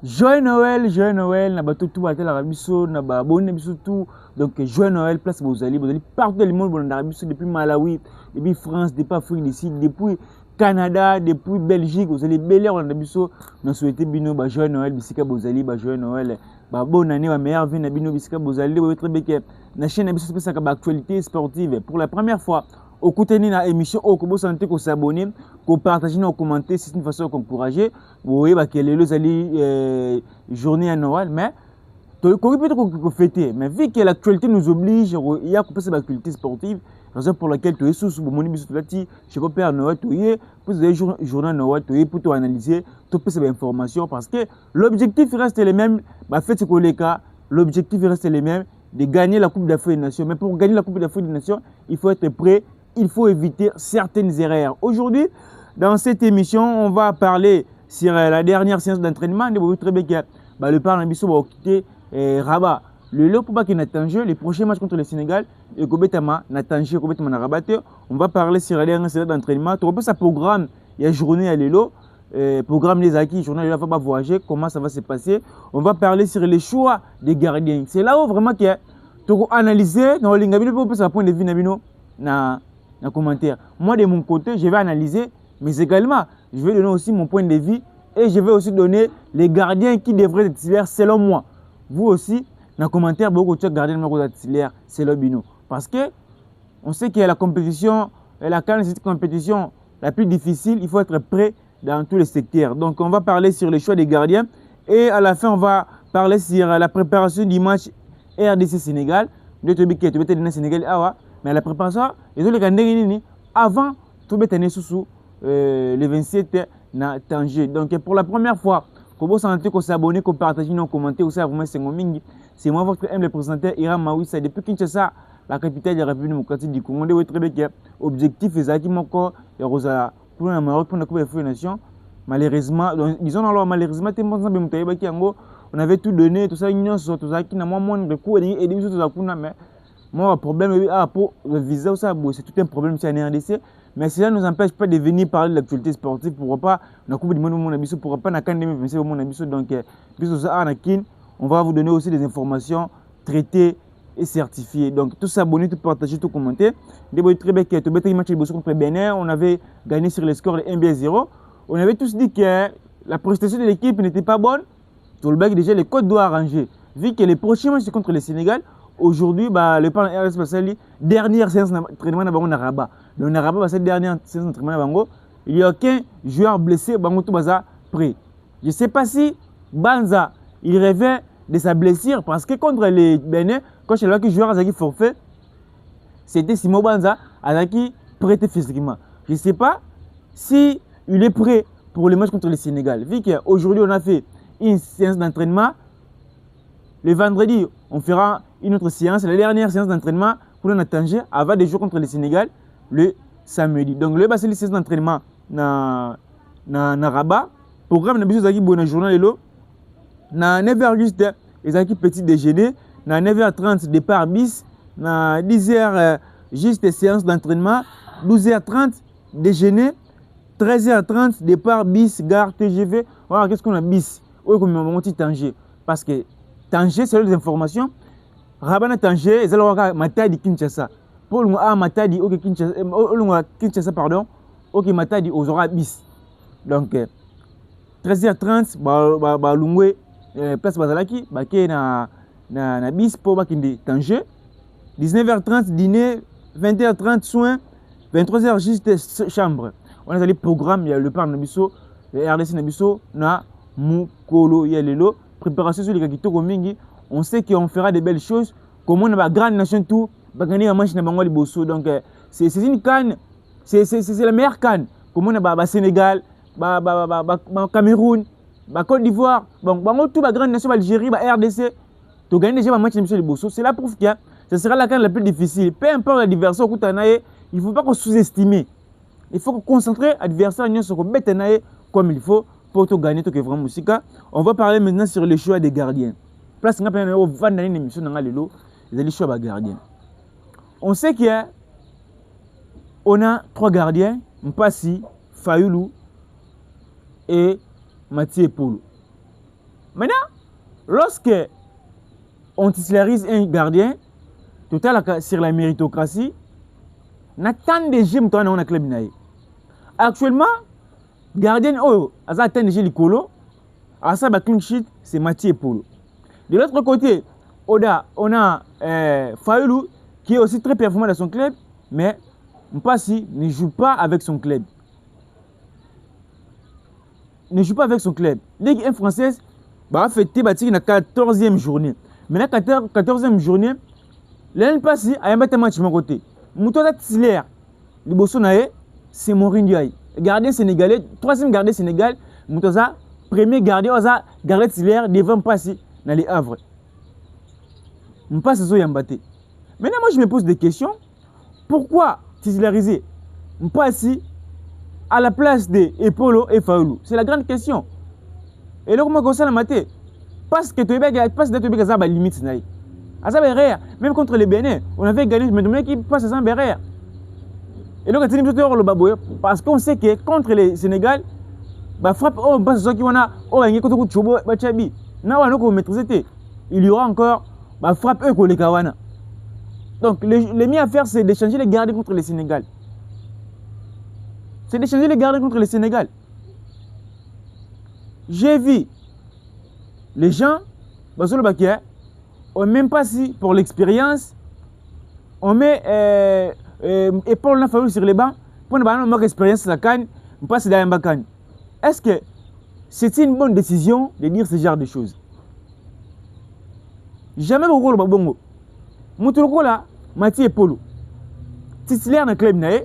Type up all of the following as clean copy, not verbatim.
Joyeux Noël, na bato tout batel arabiso, na ba bonne biso tout. Donc joyeux Noël, place Bozali partout dans le monde, bon arabiso depuis Malawi, depuis France, depuis Afrique du Sud, depuis Canada, depuis Belgique, vous allez bel air on arabiso, nous souhaiter bino ba joyeux Noël, bisika Bozali, ba joyeux Noël, ba bonne année, ba meilleure vie na bino bisika Bozali, ba très bien na chaîne arabiso ça ka ba actualité sportive pour la première fois. Au côté de l'émission, au Kobo Santé, qu'on s'abonne, qu'on partage, qu'on commente, c'est une façon d'encourager. Vous voyez que les journée à Noël, mais qu'on peut fêter. Mais vu que l'actualité nous oblige, il y a cette activité sportive, raison pour laquelle tu es sous mon émission, je peux faire Noël, tu es pour des journées Noël, tu es pour analyser, tu peux ces informations parce que l'objectif reste le même. Bah, fait ce que les cas, l'objectif reste le même de gagner la Coupe d'Afrique des Nations. Mais pour gagner la Coupe d'Afrique des Nations, il faut être prêt. Il faut éviter certaines erreurs. Aujourd'hui, dans cette émission, on va parler sur la dernière séance d'entraînement. Vous très bien que le parlement va quitter Rabat. Le lot pour pas qu'il n'attend le prochain match contre le Sénégal et Kobetama n'attend Kobetama Rabat. On va parler sur la dernière séance d'entraînement. Tu repères ce programme. Il y a journée à l'élo. Programme les acquis, journée il va voyager. Comment ça va se passer? On va parler sur les choix des gardiens. C'est là où vraiment qu'il y a tu analyser dans l'ingabino pour ça point de vue nabino na commentaire. Moi, de mon côté, je vais analyser, mais également, je vais donner aussi mon point de vue et je vais aussi donner les gardiens qui devraient être titulaires selon moi. Vous aussi, dans les commentaires, beaucoup de gardiens de titulaires selon Bino. Parce que on sait qu'il y a la compétition, la CAN, c'est une compétition la plus difficile, il faut être prêt dans tous les secteurs. Donc, on va parler sur les choix des gardiens et à la fin, on va parler sur la préparation du match RDC Sénégal. De Sénégal, mais la préparation, ils ont les gagné avant tout sous le 27 na Tanger. Donc pour la première fois, comment santé qu'on s'abonner, qu'on partage, qu'on commenter, aussi c'est moi votre M le présentateur Iram Mawissa depuis Kinshasa, la capitale de la République démocratique du Congo. Vous très bien objectif est qui mon corps et Rosa pour la Maroc pour la Coupe des Nations. Malheureusement, disons alors malheureusement, on avait tout donné, tout ça, tout ça qui n'a moins de coûts et des choses mais moi, le problème pour le visa, c'est tout un problème sur la RDC. Mais cela ne nous empêche pas de venir parler de l'actualité sportive. Pourquoi pas, on a Coupe du Monde, pourquoi pas, donc, on va vous donner aussi des informations traitées et certifiées. Donc, tout s'abonner, tout partager, tout commenter. Très bien, tout match contre Bénin, on avait gagné sur le score de 1-0. On avait tous dit que la prestation de l'équipe n'était pas bonne. Tout le bac, déjà, les codes doivent arranger. Vu que les prochains matchs contre le Sénégal, aujourd'hui, le parlement RS Passali, dernière séance d'entraînement à Rabat. Donc, à Rabat, cette dernière séance d'entraînement, il n'y a aucun joueur blessé, tout prêt. Je ne sais pas si Banza, il revient de sa blessure, parce que contre les Bénin, quand je vois que le joueur a forfait, c'était Simon Banza, qui prêté physiquement. Je ne sais pas si il est prêt pour le match contre le Sénégal. Vu qu'aujourd'hui, on a fait une séance d'entraînement, le vendredi, on fera une autre séance, la dernière séance d'entraînement pour nous Tanger avant de jouer contre le Sénégal le samedi. Donc, le bassin de séance d'entraînement na Rabat, programme na biso zaki bonne journée lelo na 9h juste les équipes petit déjeuner, na 9h30 départ bis, na 10h juste séance d'entraînement, 12h30 déjeuner, 13h30 départ bis gare TGV. Voilà, qu'est-ce qu'on a bis? Oui, comme on dit Tanger parce que Tanger, c'est les informations. Rabat Tanger, ils ont Matadi Kinshasa. Pour le Matadi, ok Kinshasa, pardon. Ok Matadi, aux aura bis. Donc 13h30, Lungwe, place Bazalaki, Baké na bis pour Bakinde Tanger. 19h30 dîner, 20h30 soins, 23h juste chambre. On a les programmes, il y a le parc Nabiso, le RDC Nabiso, na Mukolo Yelelo. Préparation sur les Kakito Mingi, on sait qu'on fera de belles choses. Comme on a une grande nation, tout, on va gagner un match dans le Bosso. Donc, c'est une canne, c'est la meilleure canne. Comme on a Sénégal, Cameroun, Côte d'Ivoire, tout la grande nation, Algérie, RDC, tu gagnes déjà un match dans le Bosso. C'est la preuve que ce sera la canne la plus difficile. Peu importe l'adversaire, il ne faut pas qu'on sous-estime. Il faut qu'on concentre l'adversaire sur le bête comme il faut. Pour tout gagner, tout vraiment musica. On va parler maintenant sur le choix des gardiens. Place on a une émission dans les choix des gardiens. On sait qu'on a 3 gardiens, Mpassi, Fayoulou et Mathieu Polo. Maintenant, lorsque on titularise un gardien, total sur la méritocratie, n'attend des gens dans le club. Actuellement, gardien a atteint déjà l'icolo, à ça, clean sheet, c'est Mathieu Polo. De l'autre côté, on a Fayoulou, qui est aussi très performant dans son club, mais Mpassi ne joue pas avec son club. Ne joue pas avec son club. Ligue 1 française, va fêter la 14e journée. Maintenant, la 14e journée, l'année passée, il y a un match de mon côté. Moutoza Tiller, le Bossonae, c'est Mourinho. Gardien sénégalais, troisième gardien sénégal, Moutoza, premier gardien, gardien Tiller, devant Passi dans les Havres. Mpassi Zoyambate. Maintenant, moi, je me pose des questions. Pourquoi titulariser Mpassi à la place de Epolo et Faoulou? C'est la grande question. Et là, comment ça la maté? Parce que tu es à limite. Même contre les Bénin, on avait gagné, mais le qui passe sans Bérer. Et donc, parce qu'on sait que contre les Sénégal, frappe, on passe ce qui on a, il y aura encore frappe eux les Kawana. Donc, les mieux à faire, c'est d'échanger les gardiens contre les Sénégal. C'est d'échanger les gardiens contre les Sénégal. J'ai vu les gens, on même pas si pour l'expérience, on met épaule sur les bancs pour ne pas avoir expérience la canne, on passe dans la canne. Est-ce que c'est une bonne décision de dire ce genre de choses? Jamais beaucoup le babongo. Moutouko là, Mathieu Polo, titulaire dans le club naé,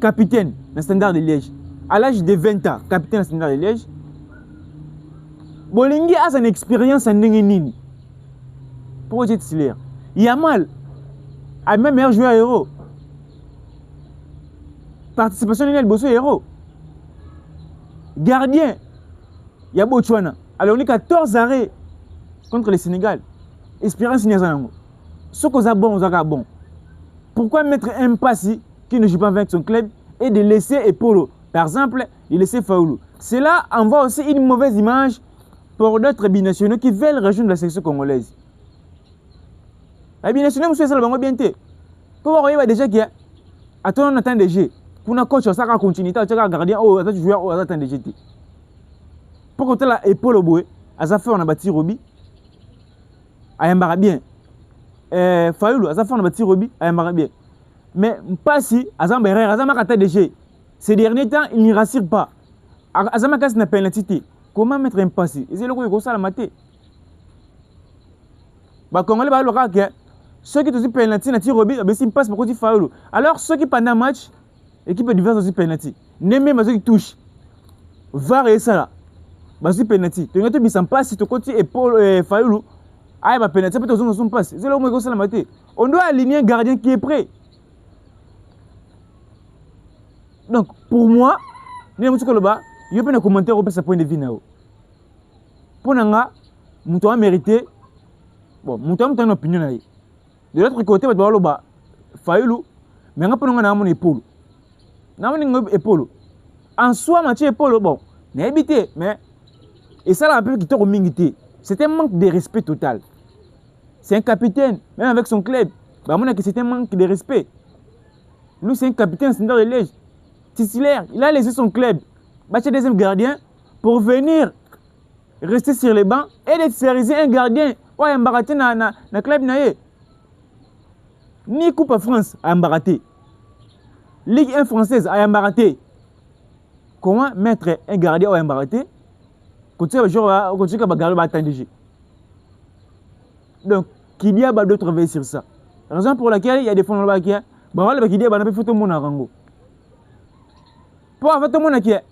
capitaine dans le Standard de Liège, à l'âge de 20 ans, capitaine dans le Standard de Liège. Bolingi a une expérience en Nini. Pour être titulaire. Il y a mal. À même meilleur joueur héros. Participation de Bosso héros. Gardien. Il y a Botswana. Alors on est 14 arrêts contre le Sénégal. Expérience Niazanango. Ce qu'on a bon, on a bon. Pourquoi mettre un Passi qui ne joue pas avec son club et de laisser Epolo, par exemple, de laisser Faoulou? Cela envoie aussi une mauvaise image pour d'autres binationaux qui veulent rejoindre la section congolaise. Les binationaux, monsieur, c'est le bien té. Pour voir déjà qu'il y a à ton attend des jeux. Pour un coach, ça va continuer. Tu as gardien, tu joueur, attend des jeux. Pour que tu aies l'épaule au bout, à ça fait on a bâti Roby. À un bien. Fayoulou, à ça fait on a bâti Roby. À un bien. Mais pas si, à ça m'a raté des jeux. Ces derniers temps, il n'y rassure pas. À ça m'a cassé une pénalité. Comment mettre un passé? Et c'est le coup de ça la maté. Congolais, ceux qui ont penalty, ils passent pour côté Faoulou. Alors, ceux qui pendant le match, l'équipe diverse aussi penalty. Même ceux qui touchent, VAR et ça là, aussi penalty. Tu as mis en passe, si tu côté épaule Faoulou, ah, il penalty, peut-être qu'ils ont passe. C'est là où on ça la maté. On doit aligner un gardien qui est prêt. Donc, pour moi, il y a un commentaire au point de vue. Pour nous, nous avons mérité. Bon, nous avons une opinion. De l'autre côté, nous avons Fayoulou, mais nous avons épaule. Nous avons épaule. En soi, Mathieu épaule, bon, n'est habité, mais. Et ça, là, qui t'a minguité. C'est un manque de respect total. C'est un capitaine, même avec son club. C'est un manque de respect. Lui, c'est un capitaine, c'est de Liège. Titulaire, il a laissé son club. Bâtir deuxième gardien pour venir rester sur les bancs et de titulariser un gardien. Ouais, un baraté dans le club. Ni Coupe à France à Mbaraté. Ligue 1 française à Mbaraté. Comment mettre un gardien à Mbaraté? Continue à garder. Donc, qu'il y a d'autres veilles sur ça. La raison pour laquelle il y a des fonds là-bas qui a. Qu'il y a des photos de Rango. Pour avoir tout le monde qui est.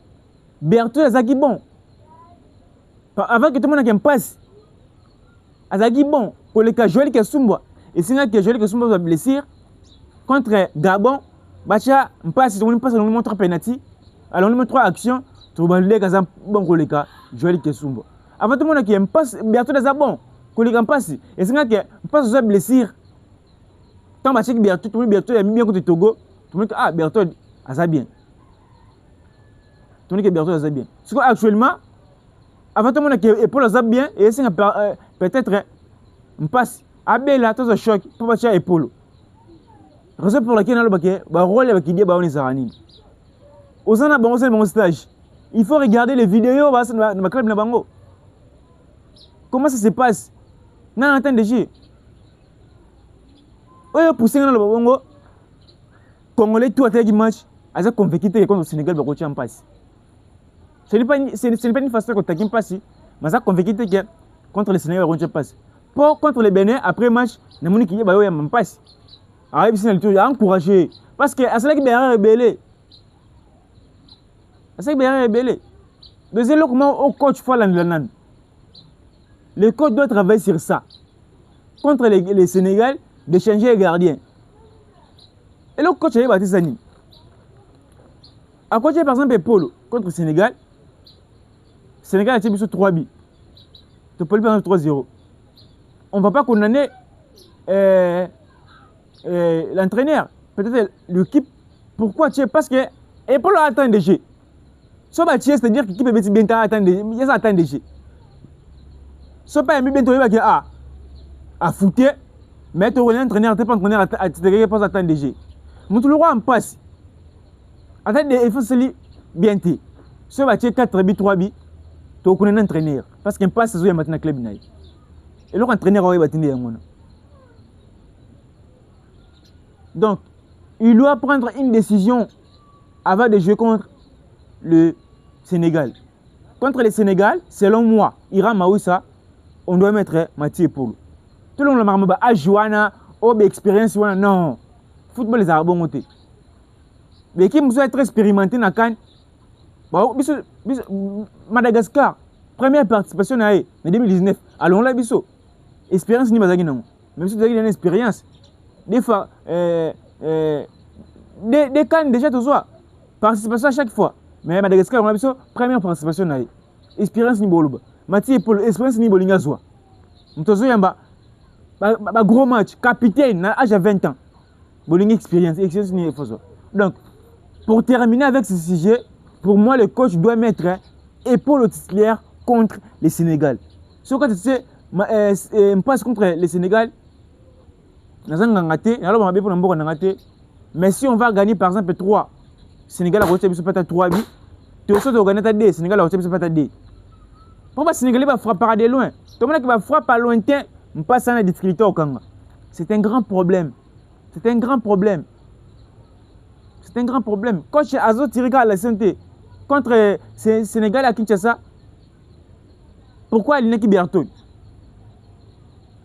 Berthaud Azaki bon. Avant que tout le monde qui passe. Azaki bon. Pour les cas, Joël Kesumba. Et si Joël Kesumba va blessir. Contre Gabon. Bacha, passe, on passe, on lui montre penalty. Alors on lui montre 3 actions. Tu vas le cas, bon pour les cas, Joël Kesumba. Avant tout le monde qui passe, Berthaud Azaki bon. Pour les cas, passe. Et si passe, on blessir. Quand Bacha qui Berthaud, tout le monde Berthaud, il a mis bien contre Togo. Tout le monde dit, ah, Berthaud, Azaki bien. Tandis que Berthaud est bien. Parce qu'actuellement, avant tout le monde qui épaule ça bien et c'est peut-être on passe à bella tout ce choc pour battre épaule raison pour laquelle on a le rôle qui dit bah on est zarani aux en a bon stage il faut regarder les vidéos bah ça ma club na bango comment ça se passe na entend de jeu oyo pousser na le bango congolais tout attaque match asa convaincu contre le Sénégal ba ko en passe. Ce n'est pas une façon de taquiner passe, mais ça convaincu que contre le Sénégal on passe. Pour contre le Bénin après match, na moni ki ba yo ya passe. Arrive c'est le tour encourager parce que à cela qui bien rebellé. À cela qui bien rebellé. Deuxième comment au coach faut l'an. Le coach doit travailler sur ça. Contre les Sénégal de changer les gardiens. Et le coach a battu Sani. À côté par exemple Polo contre le Sénégal. Sénégal a tiré sur 3 buts. Tu peux le faire 3-0. On ne va pas condamner l'entraîneur. Peut-être l'équipe. Pourquoi tu es? Parce que Polo attend des jeux. Si on c'est-à-dire que l'équipe est bien attendre des jeux. Il y a attendre des jeux. Si on pas bien à foutre, mais tu es l'entraîneur, tu n'es pas entraîneur à te pas attendre des jeux. Nous le roi en passe. Attends, il faut se lire bien. Si on va tirer 4 buts, 3 buts. Tu connais un entraîneur parce qu'il passe sur le club et l'autre entraîneur va tenir. Donc il doit prendre une décision avant de jouer contre le Sénégal. Contre le Sénégal, selon moi, Iran Maoussa, on doit mettre Mathieu Polo. Tout le monde a joué ou expérience non. Football les arabes ont été. Mais qui doit être expérimenté dans Cannes. Madagascar, première participation en 2019. Allons là, biso. Expérience ni bazagi non. Même si tu as une expérience, des fois, des cannes déjà tout ça. Participation à chaque fois. Mais Madagascar, on a biso première participation en expérience ni boluba. Mathieu Paul, expérience ni bolinga zwa. Mtozo yamba, gros match, capitaine, à âge de 20 ans. Bolinga expérience ni fozo. Donc, pour terminer avec ce sujet, pour moi, le coach doit mettre épaule titulaire contre le Sénégal. Ce que tu sais, passe contre le Sénégal, mais si on va gagner par exemple 3, Sénégal a reçu peut-être 3 buts, tu vas gagner 2, Sénégal a reçu peut-être 2. Pourquoi le Sénégalais va frapper de loin? Tout le monde qui va frapper à lointain, on passe à la difficulté au Kanga. C'est un grand problème. C'est un grand problème. C'est un grand problème. Coach Azo Tirika à la santé contre Sénégal à Kinshasa. Pourquoi il n'est qui Berton?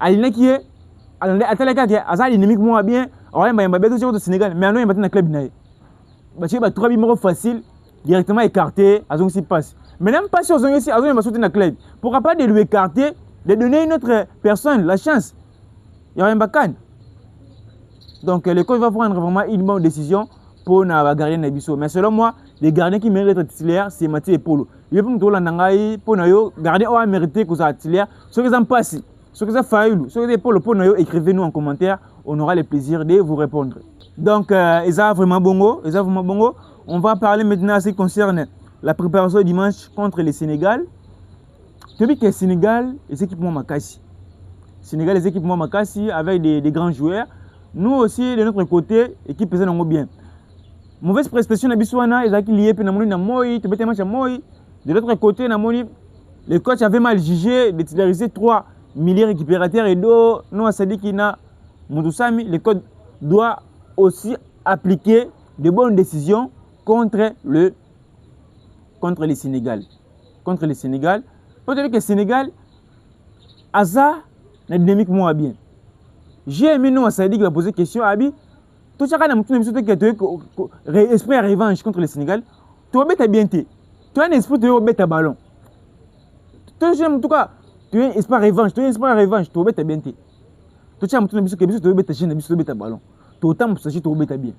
Il n'est qui est à tel cas que Azal dynamique moins bien. Alors il m'a besoin de Sénégal, mais non il m'a dans le club naï. Bah tu vas 3 numéros facile directement écarté, Azon s'y passe. Mais même pas si Azon ici, Azon il m'a sauté dans le club. Pourquoi pas de lui écarter, de donner une autre personne la chance? Il y a un bacan. Donc le coach va prendre vraiment une bonne décision pour na gardien Nabiso. Mais selon moi, les gardiens qui méritent d'être titulaires, c'est Mathieu et Polo. Il faut que Nangaï, pour Nayo, gardien a mérité que ça titulaire. Ceux qui ont passé, ceux qui ont failli, ceux qui ont Polo pour Nayo, écrivez-nous en commentaire. On aura le plaisir de vous répondre. Donc, ils ont vraiment bongo. On va parler maintenant à ce qui concerne la préparation dimanche contre le Sénégal. Tu dis que le Sénégal, les équipements Makassi. Sénégal, les équipements Makassi avec des grands joueurs. Nous aussi, de notre côté, l'équipe faisait bien. Mauvaise prestation na biswana ezaki lié pe na moni na moi te bete match à moi de l'autre côté na moni le coach avait mal jugé de titulariser 3 milliers récupérateurs et do non Sadiki na Moutousami. Le coach doit aussi appliquer de bonnes décisions contre le Sénégal. Contre le Sénégal. Peut-être que le Sénégal Aza na dynamique moins bien. J'ai aimé non Sadiki va poser question à Abi. Tout ça, quand tu as esprit à revanche contre le Sénégal, tu vas mettre bien. Tu as un esprit de mettre ballon. En tout cas, tu as un esprit à revanche, tu vas mettre bien. Tu as un esprit de mettre ballon. Tu as un esprit de mettre bien.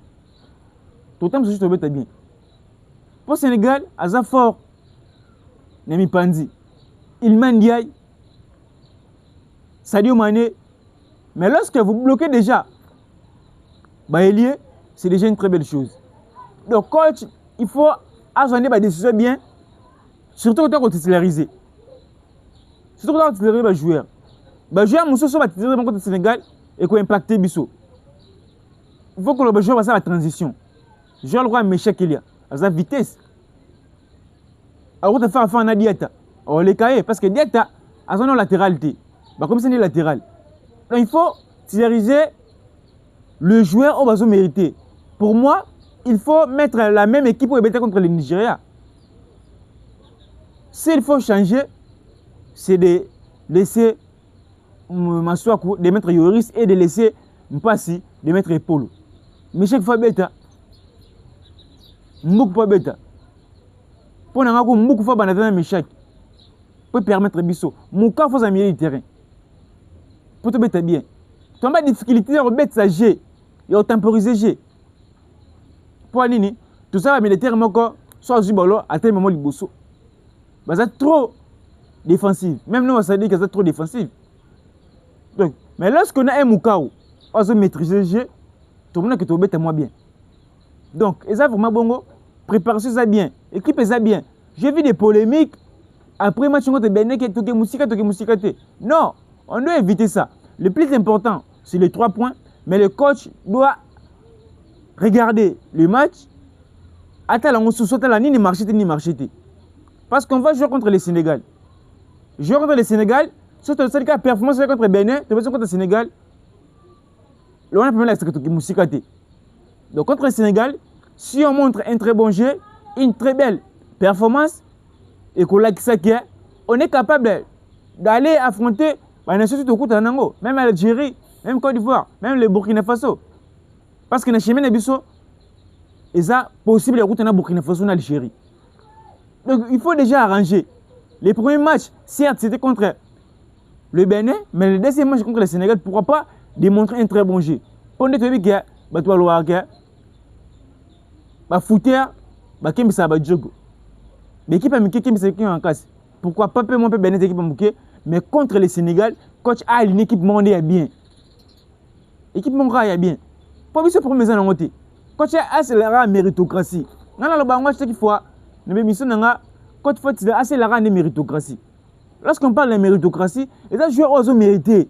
Tu as un esprit de mettre bien. Pour le Sénégal, Aza fort, Nemi Pandi, Ilman Ndiaye, Sadio Mané. Mais lorsque vous bloquez déjà, c'est déjà une très belle chose. Donc, coach, il faut assurer des décisions bien, surtout quand tu es titularisé. C'est tout ça les joueurs. Les joueurs mususu so ba titulaire contre le Sénégal et ko impacter biso. Il faut que le joueur fasse la transition. Joueur le roi méchant qu'il y a. À sa vitesse. Alors on faire un diète. On les cahier parce que diète a son latéralité. Bah comme c'est une latérale. Donc il faut titulariser le joueur au besoin mérité. Pour moi, il faut mettre la même équipe pour ébêter contre le Nigeria. S'il faut changer, c'est de laisser Masuaku, de mettre Yoris et de laisser Mpassi, de mettre Polo. Mais chaque fois bêta, Mouk pas bêta. Pour n'avoir Mouk fois banatana Meshak, pour permettre Bisso. Mouka faut un milieu de terrain. Pour te bêta bien. Tu as pas de difficulté à bêta sa G et à temporiser G. Pour Anini, tout ça va militaire moko, soit Zubolo, à tel moment Liboso. C'est trop défensif. Même nous, on s'est dit que c'est trop défensif. Donc, mais lorsqu'on a un Moukao, on se maîtriser le jeu, tout le monde que tu bêtes moins bien. Donc, et ça vraiment bon, préparation ça bien, équipe ça bien. J'ai vu des polémiques après match contre Benin qui est Moussikate. Non, on doit éviter ça. Le plus important, c'est les 3 points, mais le coach doit regarder le match. Attends, on se saute là, ni marché. Parce qu'on va jouer contre le Sénégal. Jouer contre le Sénégal, surtout le cas performance contre Benin, tu vas jouer contre le Sénégal. Là, on a la c'est Moussikate. Donc contre le Sénégal, si on montre un très bon jeu, une très belle performance, et qu'on l'a on est capable d'aller affronter même l'Algérie, même Côte d'Ivoire, même le Burkina Faso. Parce que dans le chemin de Bisso, il est possible de route en Burkina Faso en Algérie. Donc il faut déjà arranger. Les premiers matchs, certes, c'était contre le Bénin, mais le deuxième match contre le Sénégal, pourquoi pas démontrer un très bon jeu. Pour nous dire que footer, ça va jogo. L'équipe a mis qui en casse. Pourquoi pas peu moins peu Bénin équipe a mais contre le Sénégal, coach a une équipe mondiale bien. Équipe mondiale bien. Pour lui, c'est pour mes amis. Coach a la méritocratie. Dans le banc, chaque fois, nous avons coach faut assez la méritocratie. Lorsqu'on parle de méritocratie, les joueurs ont mérité.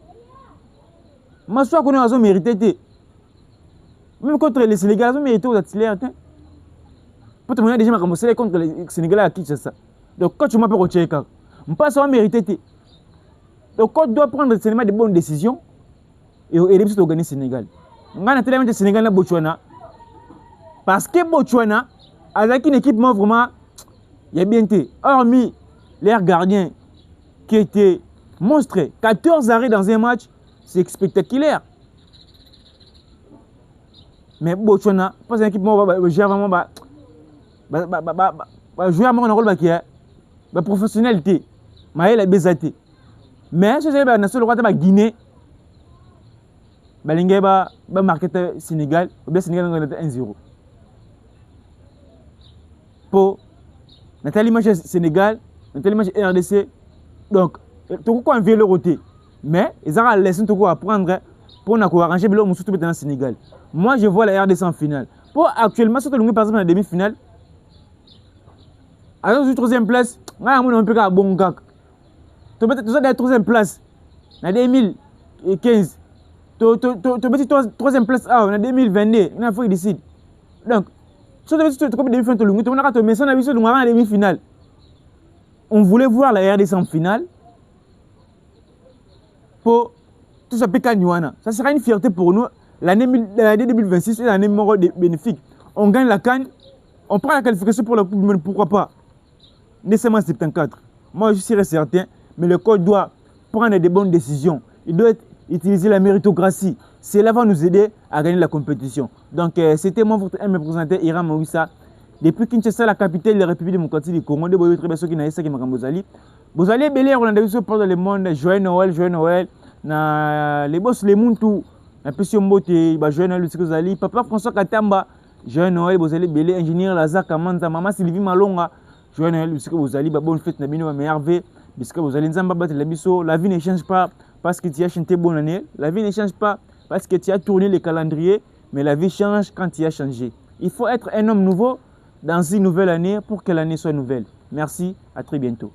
Ma soeur qu'on a mérité. Même contre les Sénégalais, ils ont mérité aux titulaires. Pour te montrer déjà commencé contre les Sénégalais à Kinshasa. Donc quand tu m'appelles au Tchèque, on passe à mérité. Donc quand tu dois prendre de bonnes décisions et réussir à gagner le Sénégal. On a tellement de Sénégal à Botswana. Parce que Botswana, avec une équipe vraiment, il y a bien été. Hormis l'air gardien qui était monstre, 14 arrêts dans un match, c'est spectaculaire. Mais Botswana, pas une équipe vraiment jouer à mon rôle qui est professionnalité, mais la bézate. Mais si j'ai la nation le roi de Guinée, Balingé va marquer le Sénégal, ou bien Sénégal va 1-0. Pour Nathalie match Sénégal, Nathalie match RDC, donc tout quoi enlever le roté. Mais ils ont laissé tout quoi apprendre pour arranger le surtout dans le Sénégal. Moi je vois la RDC en finale. Pour actuellement surtout le par exemple en demi-finale. Alors, sur la troisième place, on a un peu à bon gars. Tu mets la troisième place en 2015. Tu mets la troisième place en 2022. On a fait ici. Donc, si tu mets la demi-finale, tu mets la demi-finale. On voulait voir la RDC en finale. Pour tout ça, ça sera une fierté pour nous. L'année 2026 est l'année bénéfique. On gagne la CAN, on prend la qualification pour la Coupe du Monde, pourquoi pas? Nécessairement 74. Moi je serais certain, mais le coach doit prendre des bonnes décisions. Il doit utiliser la méritocratie. Cela va nous aider à gagner la compétition. Donc c'était moi votre aimé présentateur Hiram Mawissa. Depuis Kinshasa, la capitale de la République démocratique du Congo, de Boyo Trebeso qui n'a pas de Bozali. Bozali belé on a vu sur le monde joyeux Noël na les boss les muntu na pesio mbote ba joyeux Noël Bozali papa François Katamba joyeux Noël Bozali belé ingénieur Lazare Kamanda maman Sylvie Malonga joyeux Noël Bozali ba bonne fête na bino ba merveille puisque Bozali nzamba battre la biso. La vie ne change pas parce que tu as chanté bonne année, la vie ne change pas parce que tu as tourné les calendriers, mais la vie change quand tu as changé. Il faut être un homme nouveau dans une nouvelle année pour que l'année soit nouvelle. Merci, à très bientôt.